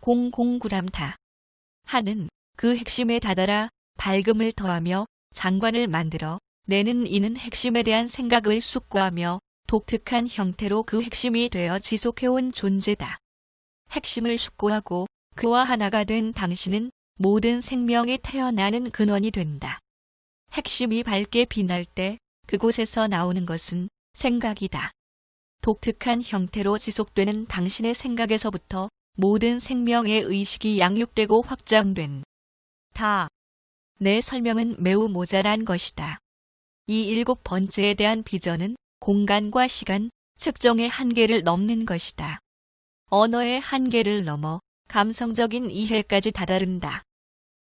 009람타. 하는 그 핵심에 다다라 밝음을 더하며 장관을 만들어 내는 이는 핵심에 대한 생각을 숙고하며 독특한 형태로 그 핵심이 되어 지속해온 존재다. 핵심을 숙고하고 그와 하나가 된 당신은 모든 생명이 태어나는 근원이 된다. 핵심이 밝게 빛날 때 그곳에서 나오는 것은 생각이다. 독특한 형태로 지속되는 당신의 생각에서부터 모든 생명의 의식이 양육되고 확장된 다. 내 설명은 매우 모자란 것이다. 이 7번째에 대한 비전은 공간과 시간, 측정의 한계를 넘는 것이다. 언어의 한계를 넘어 감성적인 이해까지 다다른다.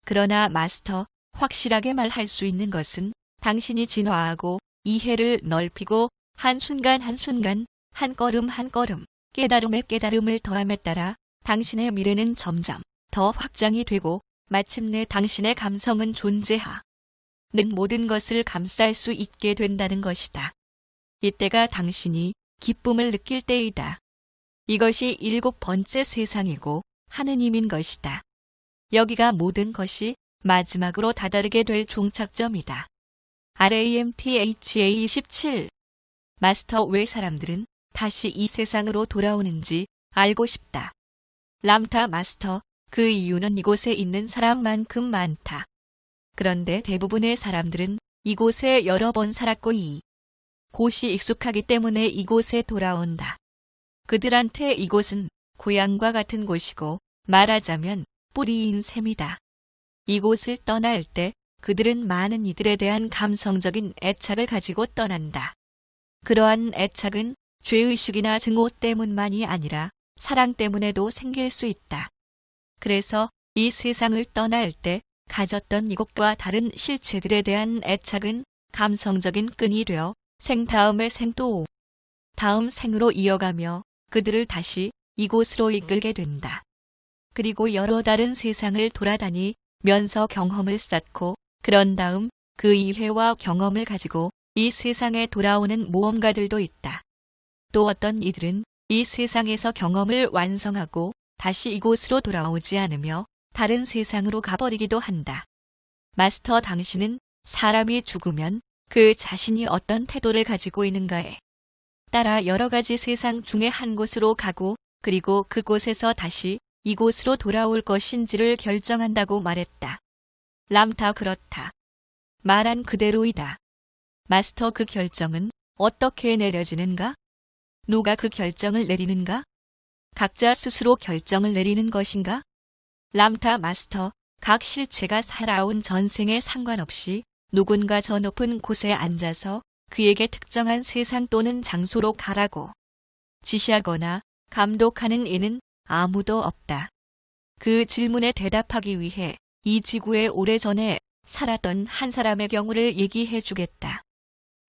그러나 마스터, 확실하게 말할 수 있는 것은 당신이 진화하고 이해를 넓히고 한순간 한순간, 한 걸음 한 걸음, 깨달음에 깨달음을 더함에 따라 당신의 미래는 점점 더 확장이 되고 마침내 당신의 감성은 존재하는 모든 것을 감쌀 수 있게 된다는 것이다. 이때가 당신이 기쁨을 느낄 때이다. 이것이 7번째 세상이고 하느님인 것이다. 여기가 모든 것이 마지막으로 다다르게 될 종착점이다. RAMTHA 27. 마스터, 왜 사람들은 다시 이 세상으로 돌아오는지 알고 싶다. 람타. 마스터, 그 이유는 이곳에 있는 사람만큼 많다. 그런데 대부분의 사람들은 이곳에 여러 번 살았고 이 곳이 익숙하기 때문에 이곳에 돌아온다. 그들한테 이곳은 고향과 같은 곳이고 말하자면 뿌리인 셈이다. 이곳을 떠날 때 그들은 많은 이들에 대한 감성적인 애착을 가지고 떠난다. 그러한 애착은 죄의식이나 증오 때문만이 아니라 사랑 때문에도 생길 수 있다. 그래서 이 세상을 떠날 때 가졌던 이곳과 다른 실체들에 대한 애착은 감성적인 끈이 되어 생 다음의 생 또 다음 생으로 이어가며 그들을 다시 이곳으로 이끌게 된다. 그리고 여러 다른 세상을 돌아다니면서 경험을 쌓고 그런 다음 그 이해와 경험을 가지고 이 세상에 돌아오는 모험가들도 있다. 또 어떤 이들은 이 세상에서 경험을 완성하고 다시 이곳으로 돌아오지 않으며 다른 세상으로 가버리기도 한다. 마스터, 당신은 사람이 죽으면 그 자신이 어떤 태도를 가지고 있는가에 따라 여러 가지 세상 중에 한 곳으로 가고 그리고 그곳에서 다시 이곳으로 돌아올 것인지를 결정한다고 말했다. 람타. 그렇다. 말한 그대로이다. 마스터, 그 결정은 어떻게 내려지는가? 누가 그 결정을 내리는가? 각자 스스로 결정을 내리는 것인가? 람타. 마스터, 각 실체가 살아온 전생에 상관없이 누군가 저 높은 곳에 앉아서 그에게 특정한 세상 또는 장소로 가라고 지시하거나 감독하는 이는 아무도 없다. 그 질문에 대답하기 위해 이 지구에 오래전에 살았던 한 사람의 경우를 얘기해 주겠다.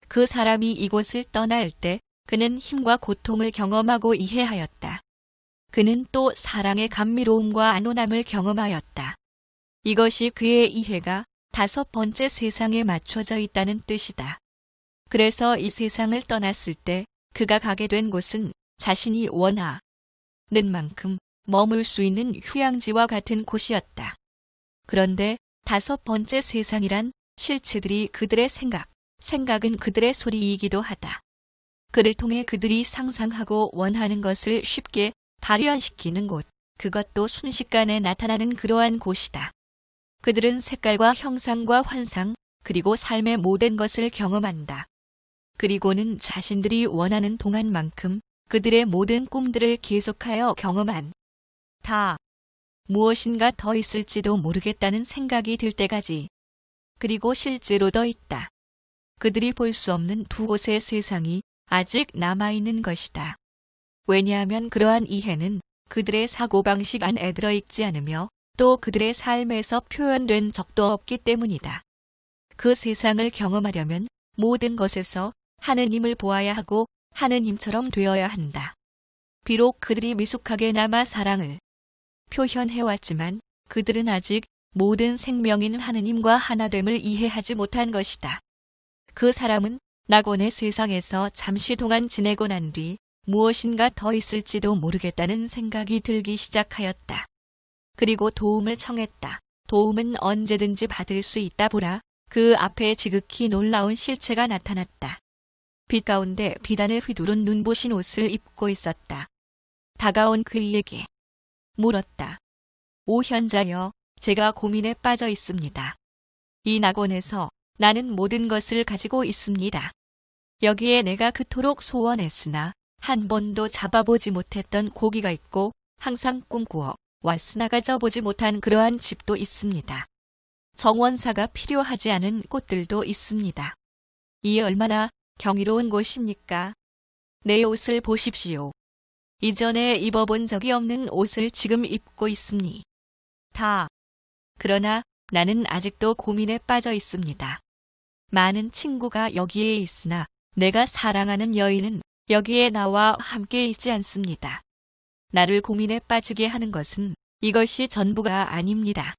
그 사람이 이곳을 떠날 때 그는 힘과 고통을 경험하고 이해하였다. 그는 또 사랑의 감미로움과 안온함을 경험하였다. 이것이 그의 이해가 5번째 세상에 맞춰져 있다는 뜻이다. 그래서 이 세상을 떠났을 때 그가 가게 된 곳은 자신이 원하는 만큼 머물 수 있는 휴양지와 같은 곳이었다. 그런데 5번째 세상이란 실체들이 그들의 생각은 그들의 소리이기도 하다. 그를 통해 그들이 상상하고 원하는 것을 쉽게 발현시키는 곳, 그것도 순식간에 나타나는 그러한 곳이다. 그들은 색깔과 형상과 환상, 그리고 삶의 모든 것을 경험한다. 그리고는 자신들이 원하는 동안만큼 그들의 모든 꿈들을 계속하여 경험한 다 무엇인가 더 있을지도 모르겠다는 생각이 들 때까지. 그리고 실제로 더 있다. 그들이 볼 수 없는 두 곳의 세상이 아직 남아있는 것이다. 왜냐하면 그러한 이해는 그들의 사고방식 안에 들어있지 않으며 또 그들의 삶에서 표현된 적도 없기 때문이다. 그 세상을 경험하려면 모든 것에서 하느님을 보아야 하고 하느님처럼 되어야 한다. 비록 그들이 미숙하게 남아 사랑을 표현해왔지만 그들은 아직 모든 생명인 하느님과 하나됨을 이해하지 못한 것이다. 그 사람은 낙원의 세상에서 잠시 동안 지내고 난 뒤 무엇인가 더 있을지도 모르겠다는 생각이 들기 시작하였다. 그리고 도움을 청했다. 도움은 언제든지 받을 수 있다 보라. 그 앞에 지극히 놀라운 실체가 나타났다. 빛 가운데 비단을 휘두른 눈부신 옷을 입고 있었다. 다가온 그에게 물었다. 오 현자여, 제가 고민에 빠져 있습니다. 이 낙원에서 나는 모든 것을 가지고 있습니다. 여기에 내가 그토록 소원했으나 한 번도 잡아보지 못했던 고기가 있고 항상 꿈꾸어 왔으나 가져보지 못한 그러한 집도 있습니다. 정원사가 필요하지 않은 꽃들도 있습니다. 이 얼마나 경이로운 곳입니까? 내 옷을 보십시오. 이전에 입어본 적이 없는 옷을 지금 입고 있으니 다. 그러나 나는 아직도 고민에 빠져 있습니다. 많은 친구가 여기에 있으나 내가 사랑하는 여인은 여기에 나와 함께 있지 않습니다. 나를 고민에 빠지게 하는 것은 이것이 전부가 아닙니다.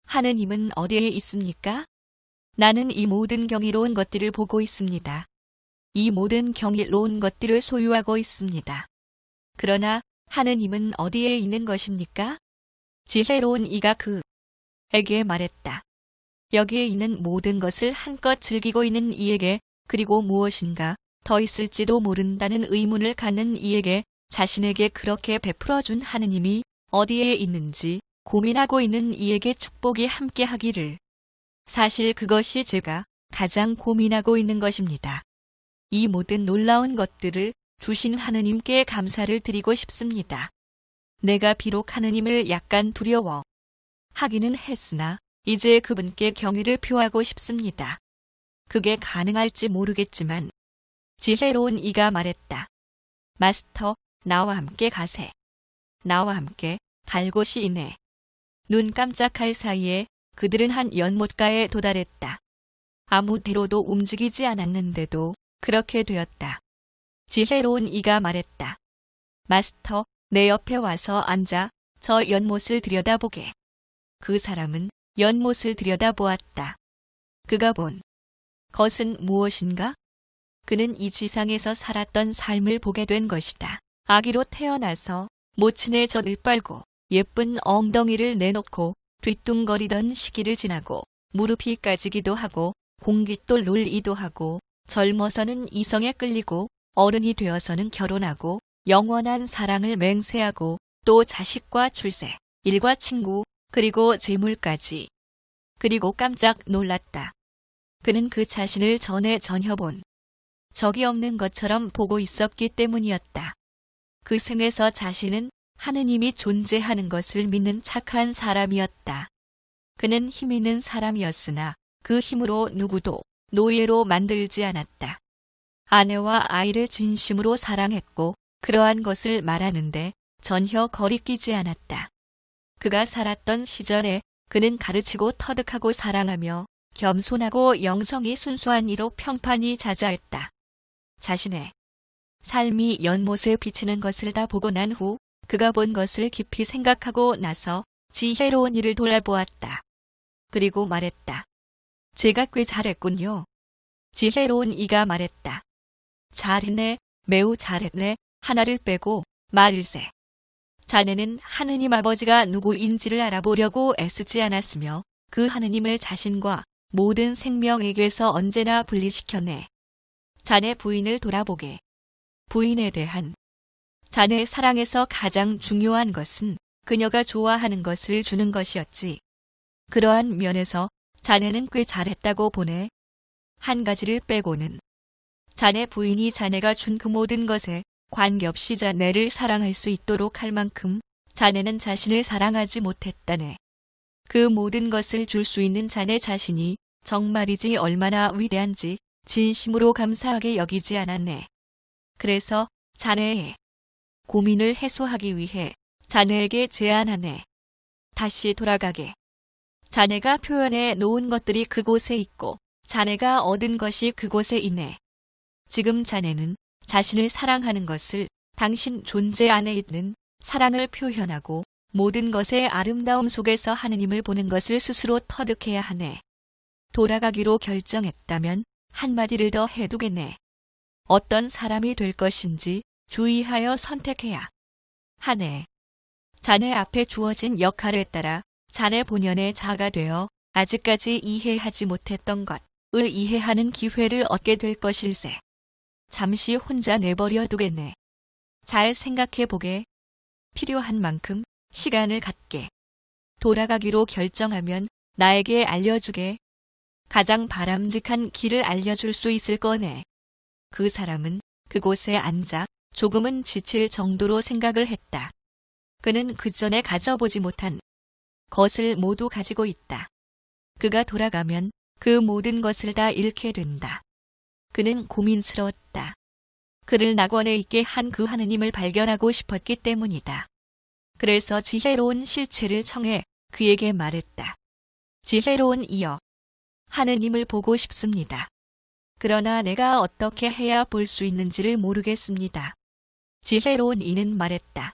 하느님은 어디에 있습니까? 나는 이 모든 경이로운 것들을 보고 있습니다. 이 모든 경이로운 것들을 소유하고 있습니다. 그러나 하느님은 어디에 있는 것입니까? 지혜로운 이가 그에게 말했다. 여기에 있는 모든 것을 한껏 즐기고 있는 이에게, 그리고 무엇인가 더 있을지도 모른다는 의문을 갖는 이에게 자신에게 그렇게 베풀어준 하느님이 어디에 있는지 고민하고 있는 이에게 축복이 함께 하기를. 사실 그것이 제가 가장 고민하고 있는 것입니다. 이 모든 놀라운 것들을 주신 하느님께 감사를 드리고 싶습니다. 내가 비록 하느님을 약간 두려워 하기는 했으나 이제 그분께 경의를 표하고 싶습니다. 그게 가능할지 모르겠지만 지혜로운 이가 말했다. 마스터, 나와 함께 가세. 나와 함께 갈 곳이 있네. 눈 깜짝할 사이에 그들은 한 연못가에 도달했다. 아무 대로도 움직이지 않았는데도 그렇게 되었다. 지혜로운 이가 말했다. 마스터, 내 옆에 와서 앉아 저 연못을 들여다보게. 그 사람은 연못을 들여다보았다. 그가 본 것은 무엇인가? 그는 이 지상에서 살았던 삶을 보게 된 것이다. 아기로 태어나서 모친의 젖을 빨고 예쁜 엉덩이를 내놓고 뒤뚱거리던 시기를 지나고 무릎이 까지기도 하고 공깃돌 놀이도 하고 젊어서는 이성에 끌리고 어른이 되어서는 결혼하고 영원한 사랑을 맹세하고 또 자식과 출세, 일과 친구, 그리고 재물까지. 그리고 깜짝 놀랐다. 그는 그 자신을 전에 전혀 본 적이 없는 것처럼 보고 있었기 때문이었다. 그 생에서 자신은 하느님이 존재하는 것을 믿는 착한 사람이었다. 그는 힘 있는 사람이었으나 그 힘으로 누구도 노예로 만들지 않았다. 아내와 아이를 진심으로 사랑했고 그러한 것을 말하는데 전혀 거리끼지 않았다. 그가 살았던 시절에 그는 가르치고 터득하고 사랑하며 겸손하고 영성이 순수한 이로 평판이 자자했다. 자신의 삶이 연못에 비치는 것을 다 보고 난 후 그가 본 것을 깊이 생각하고 나서 지혜로운 이를 돌아보았다. 그리고 말했다. 제가 꽤 잘했군요. 지혜로운 이가 말했다. 잘했네, 매우 잘했네, 하나를 빼고 말일세. 자네는 하느님 아버지가 누구인지를 알아보려고 애쓰지 않았으며 그 하느님을 자신과 모든 생명에게서 언제나 분리시켰네. 자네 부인을 돌아보게. 부인에 대한 자네의 사랑에서 가장 중요한 것은 그녀가 좋아하는 것을 주는 것이었지. 그러한 면에서 자네는 꽤 잘했다고 보네. 한 가지를 빼고는 자네 부인이 자네가 준 그 모든 것에 관계없이 자네를 사랑할 수 있도록 할 만큼 자네는 자신을 사랑하지 못했다네. 그 모든 것을 줄 수 있는 자네 자신이 정말이지 얼마나 위대한지 진심으로 감사하게 여기지 않았네. 그래서 자네의 고민을 해소하기 위해 자네에게 제안하네. 다시 돌아가게. 자네가 표현해 놓은 것들이 그곳에 있고 자네가 얻은 것이 그곳에 있네. 지금 자네는 자신을 사랑하는 것을 당신 존재 안에 있는 사랑을 표현하고 모든 것의 아름다움 속에서 하느님을 보는 것을 스스로 터득해야 하네. 돌아가기로 결정했다면 한마디를 더 해두겠네. 어떤 사람이 될 것인지 주의하여 선택해야 하네. 자네 앞에 주어진 역할에 따라 자네 본연의 자가 되어 아직까지 이해하지 못했던 것을 이해하는 기회를 얻게 될 것일세. 잠시 혼자 내버려 두겠네. 잘 생각해보게. 필요한 만큼 시간을 갖게. 돌아가기로 결정하면 나에게 알려주게. 가장 바람직한 길을 알려줄 수 있을 거네. 그 사람은 그곳에 앉아 조금은 지칠 정도로 생각을 했다. 그는 그전에 가져보지 못한 것을 모두 가지고 있다. 그가 돌아가면 그 모든 것을 다 잃게 된다. 그는 고민스러웠다. 그를 낙원에 있게 한 그 하느님을 발견하고 싶었기 때문이다. 그래서 지혜로운 실체를 청해 그에게 말했다. 지혜로운 이여, 하느님을 보고 싶습니다. 그러나 내가 어떻게 해야 볼 수 있는지를 모르겠습니다. 지혜로운 이는 말했다.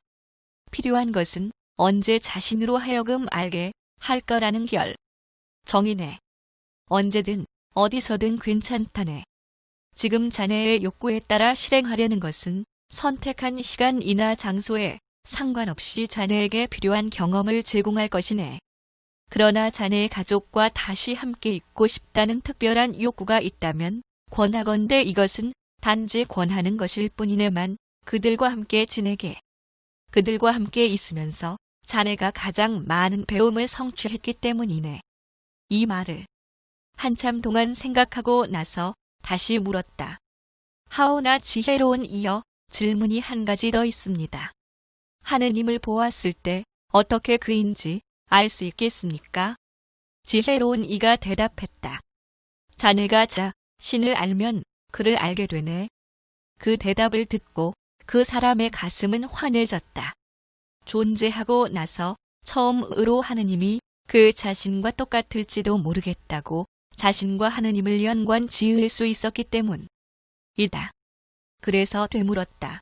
필요한 것은 언제 자신으로 하여금 알게 할 거라는 정이네. 언제든 어디서든 괜찮다네. 지금 자네의 욕구에 따라 실행하려는 것은 선택한 시간이나 장소에 상관없이 자네에게 필요한 경험을 제공할 것이네. 그러나 자네의 가족과 다시 함께 있고 싶다는 특별한 욕구가 있다면 권하건대 이것은 단지 권하는 것일 뿐이네만 그들과 함께 지내게. 그들과 함께 있으면서 자네가 가장 많은 배움을 성취했기 때문이네. 이 말을 한참 동안 생각하고 나서 다시 물었다. 하오나 지혜로운 이여, 질문이 한 가지 더 있습니다. 하느님을 보았을 때 어떻게 그인지 알 수 있겠습니까? 지혜로운 이가 대답했다. 자네가 자신을 알면 그를 알게 되네. 그 대답을 듣고 그 사람의 가슴은 환해졌다. 존재하고 나서 처음으로 하느님이 그 자신과 똑같을지도 모르겠다고 자신과 하느님을 연관 지을 수 있었기 때문이다. 그래서 되물었다.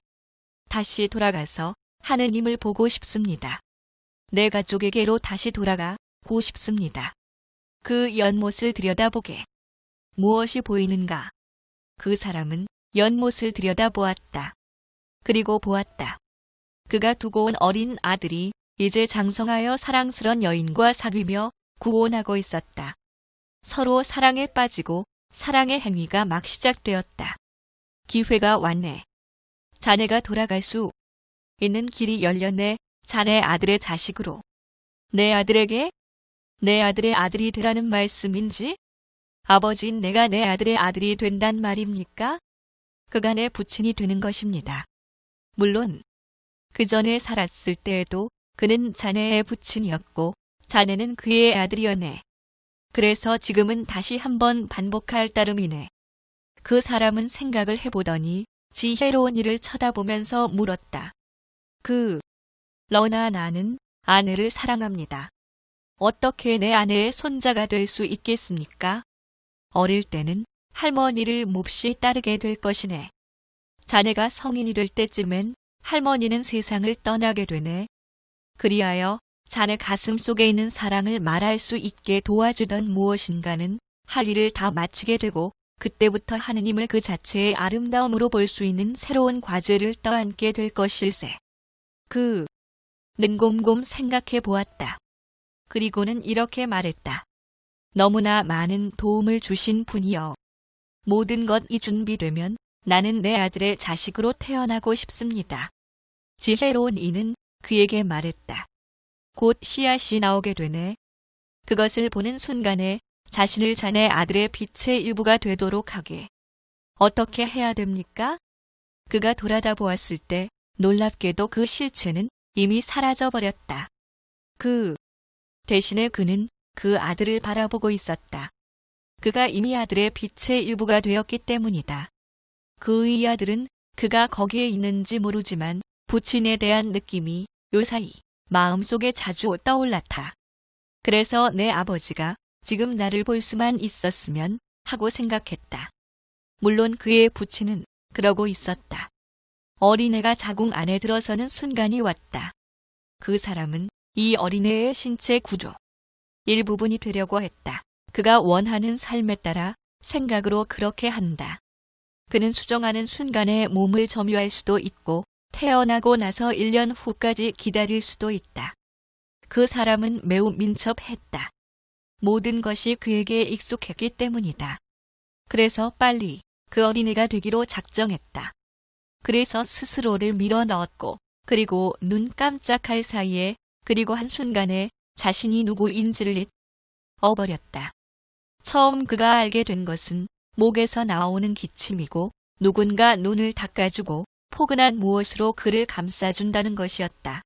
다시 돌아가서 하느님을 보고 싶습니다. 내 가족에게로 다시 돌아가고 싶습니다. 그 연못을 들여다보게. 무엇이 보이는가? 그 사람은 연못을 들여다보았다. 그리고 보았다. 그가 두고 온 어린 아들이 이제 장성하여 사랑스런 여인과 사귀며 구혼하고 있었다. 서로 사랑에 빠지고 사랑의 행위가 막 시작되었다. 기회가 왔네. 자네가 돌아갈 수 있는 길이 열렸네. 자네 아들의 자식으로. 내 아들에게? 내 아들의 아들이 되라는 말씀인지? 아버지인 내가 내 아들의 아들이 된단 말입니까? 그가 내 부친이 되는 것입니다. 물론 그 전에 살았을 때에도 그는 자네의 부친이었고 자네는 그의 아들이었네. 그래서 지금은 다시 한번 반복할 따름이네. 그 사람은 생각을 해보더니 지혜로운 이를 쳐다보면서 물었다. 러나 나는 아내를 사랑합니다. 어떻게 내 아내의 손자가 될 수 있겠습니까? 어릴 때는 할머니를 몹시 따르게 될 것이네. 자네가 성인이 될 때쯤엔 할머니는 세상을 떠나게 되네. 그리하여 자네 가슴 속에 있는 사랑을 말할 수 있게 도와주던 무엇인가는 할 일을 다 마치게 되고 그때부터 하느님을 그 자체의 아름다움으로 볼 수 있는 새로운 과제를 떠안게 될 것일세. 는 곰곰 생각해 보았다. 그리고는 이렇게 말했다. 너무나 많은 도움을 주신 분이여. 모든 것이 준비되면 나는 내 아들의 자식으로 태어나고 싶습니다. 지혜로운 이는 그에게 말했다. 곧 씨앗이 나오게 되네. 그것을 보는 순간에 자신을 자네 아들의 빛의 일부가 되도록 하게. 어떻게 해야 됩니까? 그가 돌아다 보았을 때 놀랍게도 그 실체는 이미 사라져버렸다. 대신에 그는 그 아들을 바라보고 있었다. 그가 이미 아들의 빛의 일부가 되었기 때문이다. 그의 아들은 그가 거기에 있는지 모르지만 부친에 대한 느낌이 요사이 마음속에 자주 떠올랐다. 그래서 내 아버지가 지금 나를 볼 수만 있었으면 하고 생각했다. 물론 그의 부친은 그러고 있었다. 어린애가 자궁 안에 들어서는 순간이 왔다. 그 사람은 이 어린애의 신체 구조 일부분이 되려고 했다. 그가 원하는 삶에 따라 생각으로 그렇게 한다. 그는 수정하는 순간에 몸을 점유할 수도 있고 태어나고 나서 1년 후까지 기다릴 수도 있다. 그 사람은 매우 민첩했다. 모든 것이 그에게 익숙했기 때문이다. 그래서 빨리 그 어린애가 되기로 작정했다. 그래서 스스로를 밀어 넣었고, 그리고 눈 깜짝할 사이에, 그리고 한순간에 자신이 누구인지를 잊어버렸다. 처음 그가 알게 된 것은 목에서 나오는 기침이고, 누군가 눈을 닦아주고 포근한 무엇으로 그를 감싸준다는 것이었다.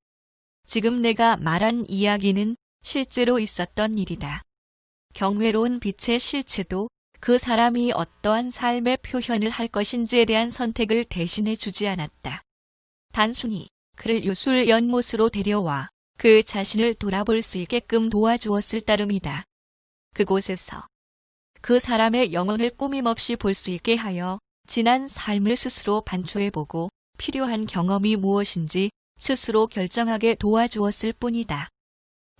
지금 내가 말한 이야기는 실제로 있었던 일이다. 경외로운 빛의 실체도 그 사람이 어떠한 삶의 표현을 할 것인지에 대한 선택을 대신해 주지 않았다. 단순히 그를 요술 연못으로 데려와 그 자신을 돌아볼 수 있게끔 도와주었을 따름이다. 그곳에서 그 사람의 영혼을 꾸밈없이 볼 수 있게 하여 지난 삶을 스스로 반추해보고 필요한 경험이 무엇인지 스스로 결정하게 도와주었을 뿐이다.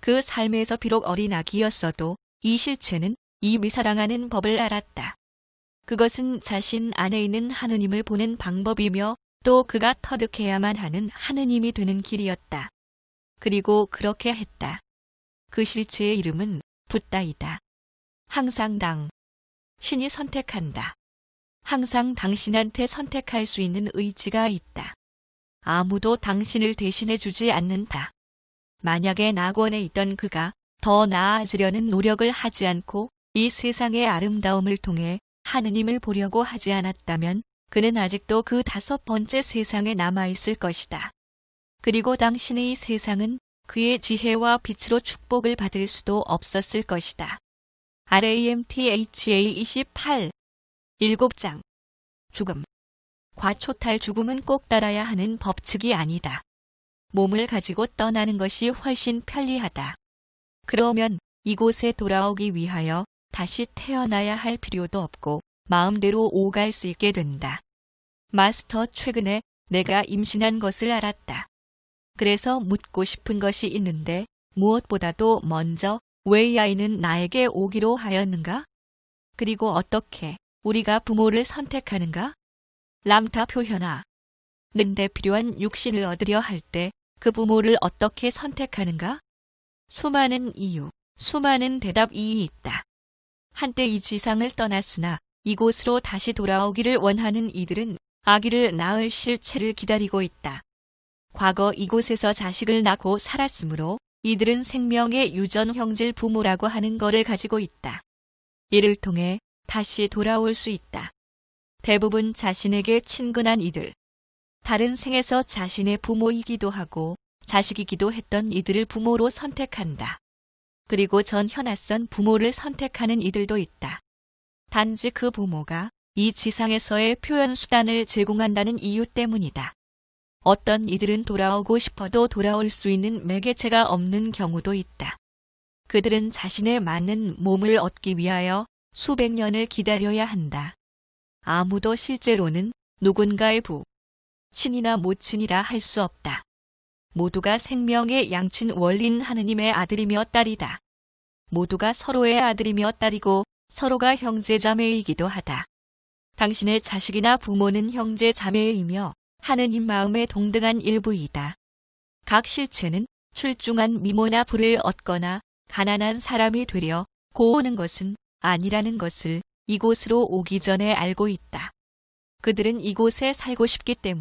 그 삶에서 비록 어린 아기였어도 이 실체는 이미 사랑하는 법을 알았다. 그것은 자신 안에 있는 하느님을 보는 방법이며 또 그가 터득해야만 하는 하느님이 되는 길이었다. 그리고 그렇게 했다. 그 실체의 이름은 붓다이다. 항상 신이 선택한다. 항상 당신한테 선택할 수 있는 의지가 있다. 아무도 당신을 대신해 주지 않는다. 만약에 낙원에 있던 그가 더 나아지려는 노력을 하지 않고 이 세상의 아름다움을 통해 하느님을 보려고 하지 않았다면 그는 아직도 그 5번째 세상에 남아있을 것이다. 그리고 당신의 이 세상은 그의 지혜와 빛으로 축복을 받을 수도 없었을 것이다. RAMTHA 28 7장 죽음. 과초탈 죽음은 꼭 따라야 하는 법칙이 아니다. 몸을 가지고 떠나는 것이 훨씬 편리하다. 그러면 이곳에 돌아오기 위하여 다시 태어나야 할 필요도 없고 마음대로 오갈 수 있게 된다. 마스터, 최근에 내가 임신한 것을 알았다. 그래서 묻고 싶은 것이 있는데 무엇보다도 먼저 왜 이 아이는 나에게 오기로 하였는가? 그리고 어떻게 우리가 부모를 선택하는가? 람타 표현아. 는데 필요한 육신을 얻으려 할 때 그 부모를 어떻게 선택하는가? 수많은 이유, 수많은 대답이 있다. 한때 이 지상을 떠났으나 이곳으로 다시 돌아오기를 원하는 이들은 아기를 낳을 실체를 기다리고 있다. 과거 이곳에서 자식을 낳고 살았으므로 이들은 생명의 유전 형질 부모라고 하는 것을 가지고 있다. 이를 통해 다시 돌아올 수 있다. 대부분 자신에게 친근한 이들, 다른 생에서 자신의 부모이기도 하고 자식이기도 했던 이들을 부모로 선택한다. 그리고 전혀 낯선 부모를 선택하는 이들도 있다. 단지 그 부모가 이 지상에서의 표현 수단을 제공한다는 이유 때문이다. 어떤 이들은 돌아오고 싶어도 돌아올 수 있는 매개체가 없는 경우도 있다. 그들은 자신에 맞는 몸을 얻기 위하여 수백 년을 기다려야 한다. 아무도 실제로는 누군가의 친이나 모친이라 할 수 없다. 모두가 생명의 양친 원리인 하느님의 아들이며 딸이다. 모두가 서로의 아들이며 딸이고 서로가 형제자매이기도 하다. 당신의 자식이나 부모는 형제자매이며 하느님 마음에 동등한 일부이다. 각 실체는 출중한 미모나 부를 얻거나 가난한 사람이 되려 고오는 것은 아니라는 것을 이곳으로 오기 전에 알고 있다. 그들은 이곳에 살고 싶기 때문에